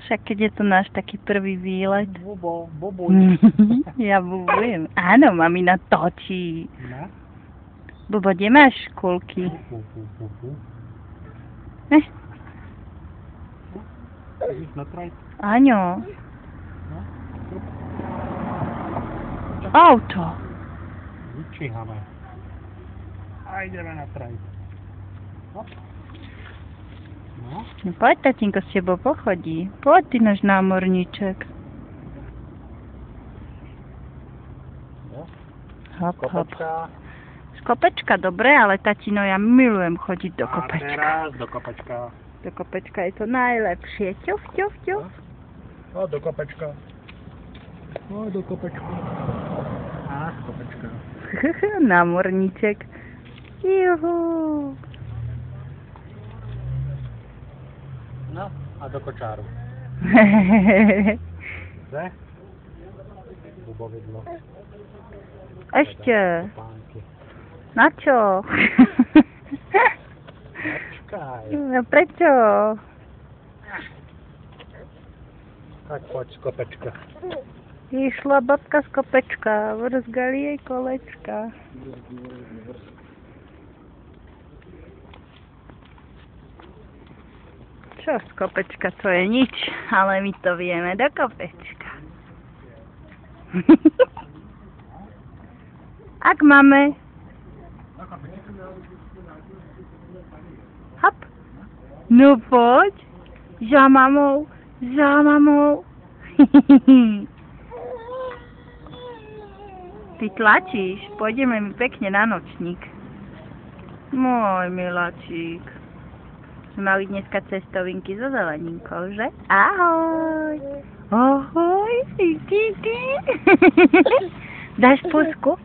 Však keď je to náš taký prvý výlet. Bubuj. Ja bubujem. Áno, mamina točí. Na? Bubo, kde máš škulky? Ideš na trajt? Áno. No. Auto. Vyčíhame. A ideme na trajt. Hop. No. No poď, tatínko s tebou pochodí. Poď, ty náš námorníček. No. Hop, hop. Kopečka. Z kopečka, dobre, ale tatino, ja milujem chodiť do A kopečka. teraz do kopečka. Do kopečka je to najlepšie. Ťuf, ťuf, ťuf. No, do kopečka. No, do kopečka. A, kopečka. Námorníček. Juhu. No, a do kočáru. Chce? Bubovidlo. Ešte. Pánky. Na čo? Počkaj. No prečo? Tak poď z kopečka. Išla babka z kopečka, vrzgali jej kolečka. Čo z kopečka, to je nič, ale my to vieme do kopečka. Ak máme. Hop. No poď. Za mamou. Za mamou. Ty tlačíš. Pôjdeme mi pekne na nočník. Môj miláčik. Sme mali dneska cestovinky so zeleninkou, že? Ahoj. Ahoj. Dáš pusku?